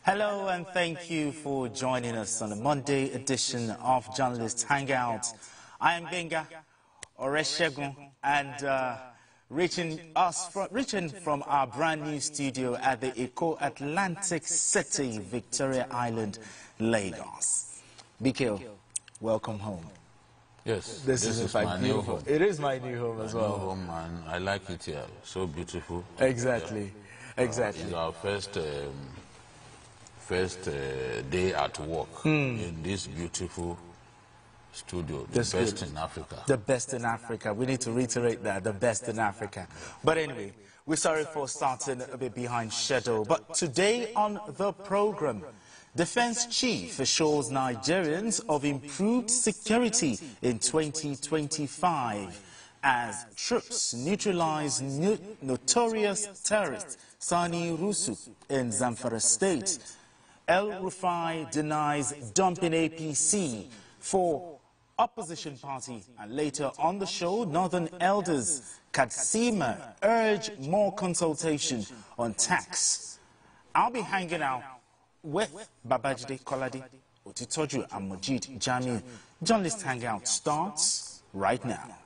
Hello and thank you for joining us on the Monday edition of Journalist Hangout. I am Benga Oreshegun and reaching from our brand new studio at the Eco Atlantic City, Victoria Island, Lagos. Bikil, welcome home. Yes, this is my new home. It is my new home as well. New home, and I like it here. So beautiful. Exactly, exactly. It's our first day at work in this beautiful studio, the best in Africa. The best in Africa. We need to reiterate that, the best in Africa. But anyway, we're sorry for starting a bit behind schedule. But today on the program, Defense Chief assures Nigerians of improved security in 2025 as troops neutralize notorious terrorist Sani Rusu in Zamfara State. El-Rufai denies dumping APC for opposition party. And later on the show, Northern Elders Katsima urge more consultation on tax. I'll be hanging out with Babajide Kolade, Otitoju and Majid Jamiu. Journalist Hangout starts right now.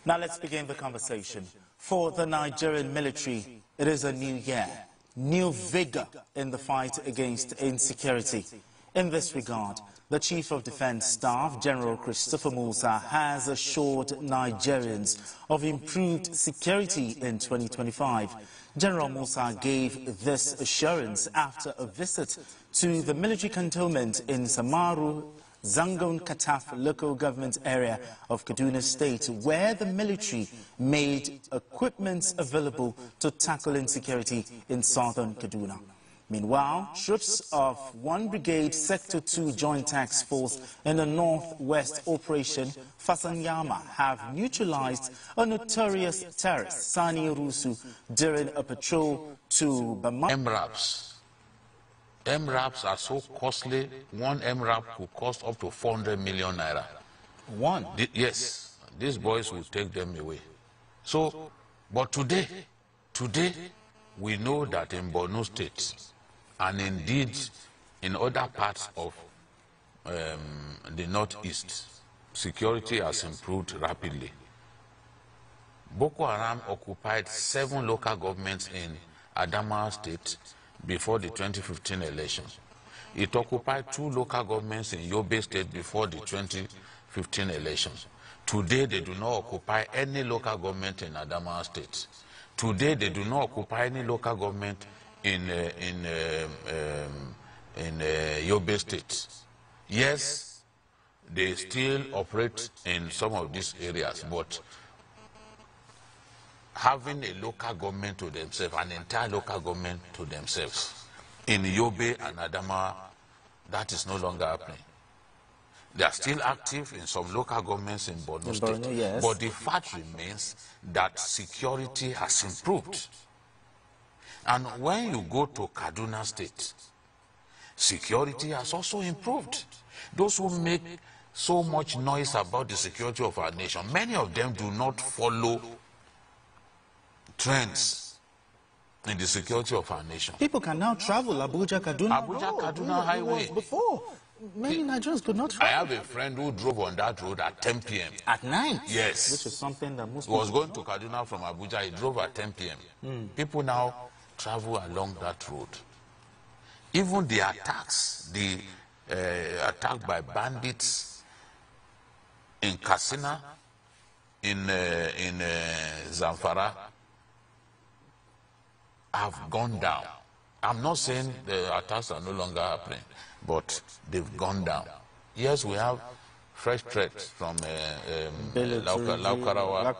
Now let's begin the conversation. For the Nigerian military, it is a new year, new vigor in the fight against insecurity. In this regard, the Chief of Defense Staff, General Christopher Musa, has assured Nigerians of improved security in 2025. General Musa gave this assurance after a visit to the military cantonment in Samaru, Zangon Kataf local government area of Kaduna State, where the military made equipment available to tackle insecurity in southern Kaduna. Meanwhile, troops of 1 Brigade Sector 2 Joint Task Force in the Northwest Operation Fasanyama have neutralized a notorious terrorist, Sani Rusu, during a patrol to Bamako. MRAPs are so costly. One MRAP could cost up to 400 million naira. One? Yes, these boys will take them away. So, but today, we know that in Borno State, and indeed in other parts of the northeast, security has improved rapidly. Boko Haram occupied 7 local governments in Adamawa State before the 2015 election. It occupied 2 local governments in Yobe State before the 2015 election. Today, they do not occupy any local government in Adamawa State. Today, they do not occupy any local government in Yobe State. Yes, they still operate in some of these areas, but having a local government to themselves, an entire local government to themselves, in Yobe and Adamawa, that is no longer happening. They are still active in some local governments in Borno State, yes. But the fact remains that security has improved. And when you go to Kaduna State, security has also improved. Those who make so much noise about the security of our nation, many of them do not follow trends in the security of our nation. People can now travel Abuja-Kaduna highway. Before, many Nigerians could not travel. I have a friend who drove on that road at 10 p.m. At night? Yes. Which is something that most people... He was going to Kaduna from Abuja, he drove at 10 p.m. People now travel along that road. Even the attacks, the attack by bandits in Katsina, in Zamfara, have gone down. I'm not saying the attacks are no longer happening, but they've gone down. Yes, we have fresh threats from Laukarawa.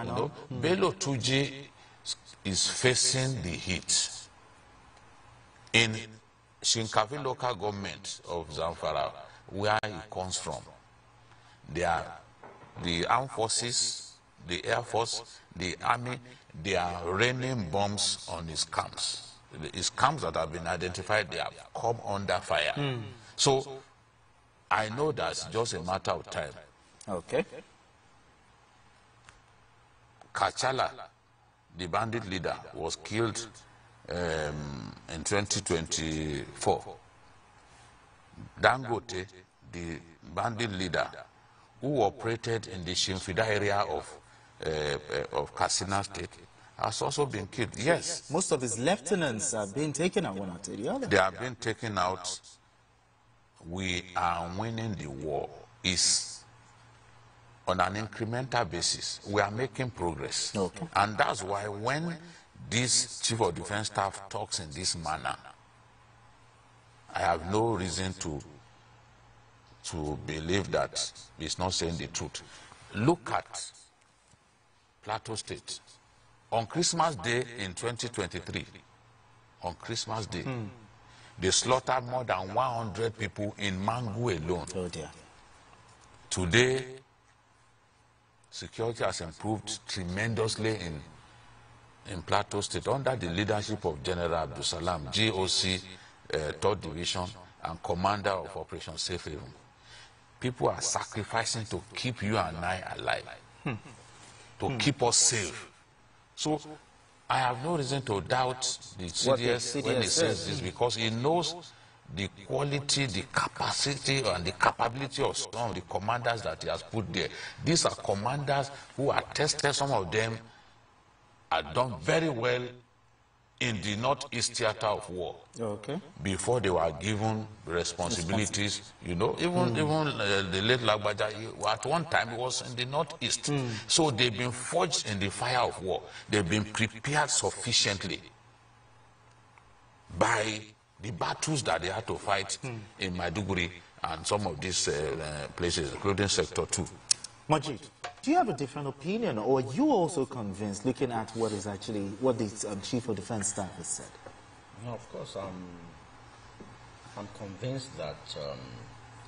You know, Bello Tuji is facing the heat. In Shinkafi local government of Zamfara, where he comes from, they are the armed forces, the air force, the army, they are raining bombs on his camps. His camps that have been identified, they have come under fire. So I know that's just a matter of time. Okay. Kachala, the bandit leader, was killed in 2024. Dangote, the bandit leader, who operated in the Shimfida area of Katsina State, has also been killed. Yes. Most of his lieutenants are being taken out one after the other. They are being taken out. We are winning the war. Is on an incremental basis. We are making progress. Okay. And that's why when this Chief of Defense Staff talks in this manner, I have no reason to believe that he's not saying the truth. Look at Plateau State. On Christmas Day in 2023, on Christmas Day, they slaughtered more than 100 people in Mangu alone. Oh dear. Today, security has improved tremendously in Plateau State under the leadership of General Abdul Salam, GOC, 3rd Division, and Commander of Operation Safe Haven. People are sacrificing to keep you and I alive, to keep us safe. So I have no reason to doubt the CDS when he says this, because he knows the quality, the capacity, and the capability of some of the commanders that he has put there. These are commanders who are tested. Some of them are done very well in the Northeast theater of war. Okay. Before they were given responsibilities, you know, even the late Lagbaja, at one time was in the Northeast. So they've been forged in the fire of war. They've been prepared sufficiently by the battles that they had to fight in Maiduguri and some of these places, including Sector 2. Majid, do you have a different opinion, or are you also convinced, looking at what is actually what the Chief of Defense Staff has said? No, of course, I'm convinced that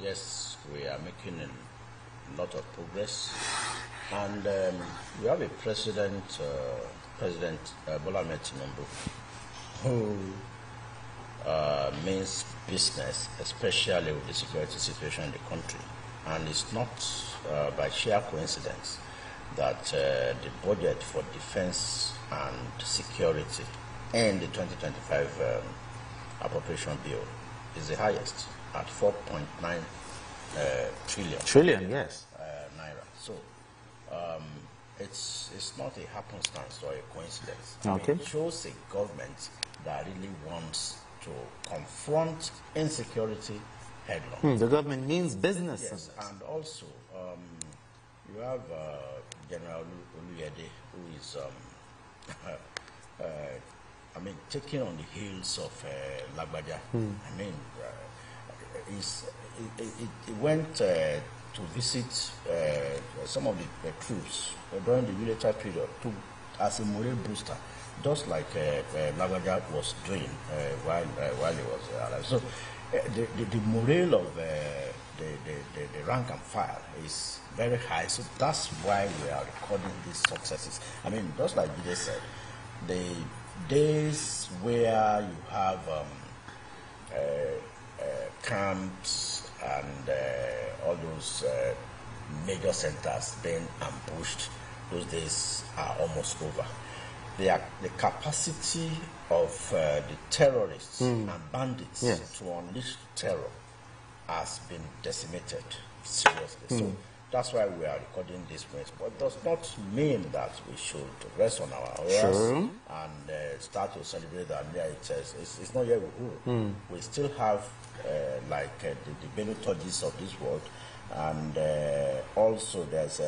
yes, we are making a lot of progress, and we have a President Bola Ahmed Tinubu, who means business, especially with the security situation in the country. And it's not by sheer coincidence that the budget for defense and security in the 2025 appropriation bill is the highest at 4.9 trillion. Yes. Naira. So it's not a happenstance or a coincidence. Okay. It shows a government that really wants to confront insecurity headlong. The government means business. Yes, and also you have General Oluyede, who is, I mean, taking on the heels of Lagbaja. I mean, he went to visit some of the troops during the military period as a morale booster, just like Lagbaja was doing while he was alive. So the morale of the rank and file is very high. So that's why we are recording these successes. I mean, just like Jide said, the days where you have camps and all those major centers being ambushed, those days are almost over. The capacity of the terrorists and bandits to unleash terror has been decimated seriously. So that's why we are recording this wins. But it does not mean that we should rest on our laurels and start to celebrate that. Yeah, it's not yet over. We still have like the Benue Todis of this world, and also there's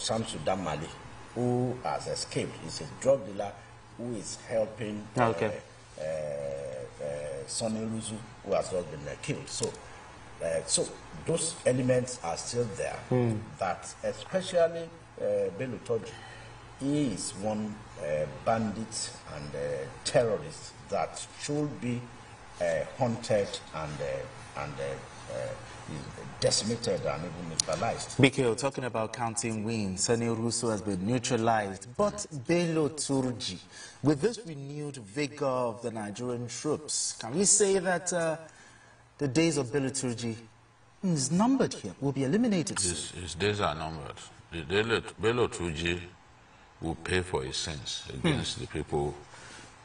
Shamsu Damali, who has escaped. He's a drug dealer who is helping Sonny Ruzu, who has not been killed. So those elements are still there. That especially Bello Toji, he is one bandit and terrorist that should be hunted and decimated and even neutralized. Mikhail, talking about counting wins, Sonny Rusu has been neutralized, but Bello Turji, with this renewed vigor of the Nigerian troops, can we say that the days of Bello Turji is numbered here, will be eliminated soon? His days are numbered. Bello Turji will pay for his sins against the people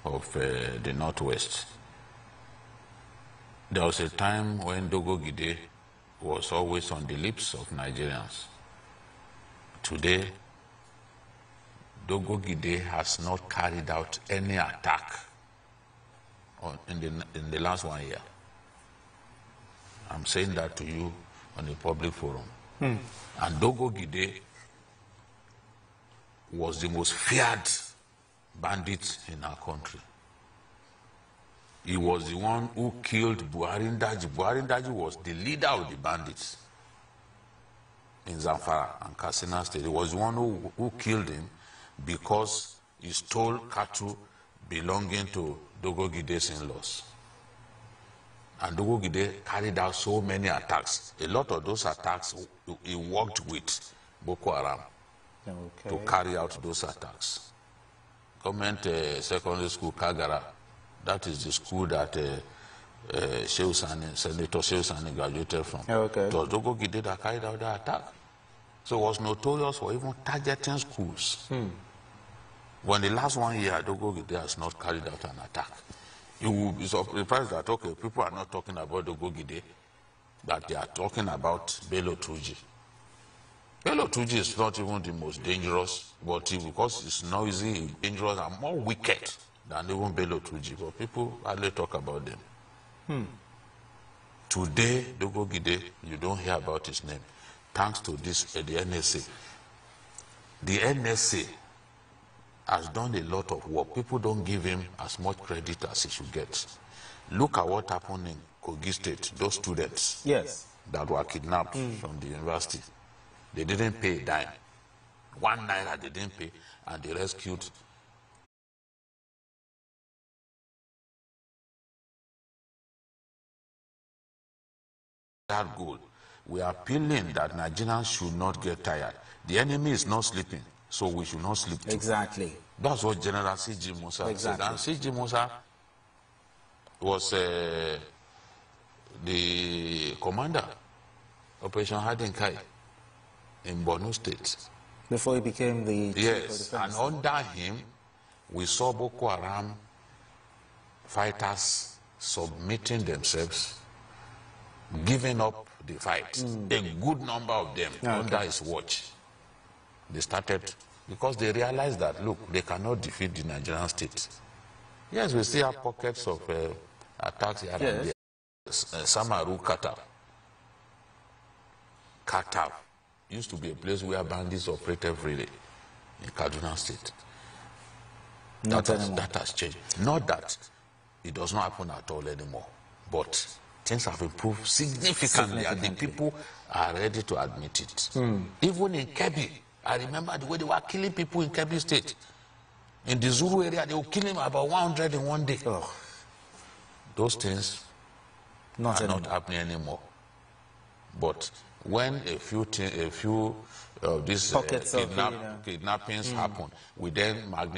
of the Northwest. There was a time when Dogo Gide was always on the lips of Nigerians. Today, Dogo Gide has not carried out any attack in the last 1 year. I'm saying that to you on a public forum. And Dogo Gide was the most feared bandit in our country. He was the one who killed Buhari Ndaji. Buhari Ndaji was the leader of the bandits in Zamfara and Katsina State. He was the one who killed him because he stole cattle belonging to Dogo Gide's in-laws. And Dogo Gide carried out so many attacks. A lot of those attacks, he worked with Boko Haram to carry out those attacks. Government Secondary School, Kagara, that is the school that Senator Shehu Sani graduated from. It was Dogo Gide that carried out the attack. So it was notorious for even targeting schools. When the last 1 year, Dogo Gide has not carried out an attack. You will be surprised that, okay, people are not talking about Dogo Gide, that they are talking about Bello Turji. Bello Turji is not even the most dangerous, but because it's noisy, dangerous, and more wicked than even Bello Turji. But people hardly talk about them. Today, Dogo Gide, you don't hear about his name. Thanks to this, the NSA. The NSA has done a lot of work. People don't give him as much credit as he should get. Look at what happened in Kogi State, those students that were kidnapped from the university. They didn't pay a dime. 1 naira they didn't pay, and they rescued that goal. We are appealing that Nigerians should not get tired. The enemy is not sleeping, so we should not sleep too. Exactly. That's what General C.G. Musa said. And C.G. Musa was the commander, Operation Hardin Kai, in Borno State. Before he became the chief of defense. And under him, we saw Boko Haram fighters submitting themselves, giving up the fight. A good number of them under his watch. They started, because they realized that, look, they cannot defeat the Nigerian state. Yes, we still have pockets of attacks here and there. Samaru Katab used to be a place where bandits operated freely in Kaduna State. That has changed. Not that it does not happen at all anymore, but things have improved significantly, and the people are ready to admit it. Even in Kebbi, I remember the way they were killing people in Kebbi State. In the Zulu area, they were killing about 100 in 1 day. Those things are not happening anymore. But when a few of these kidnappings happen, we then magnify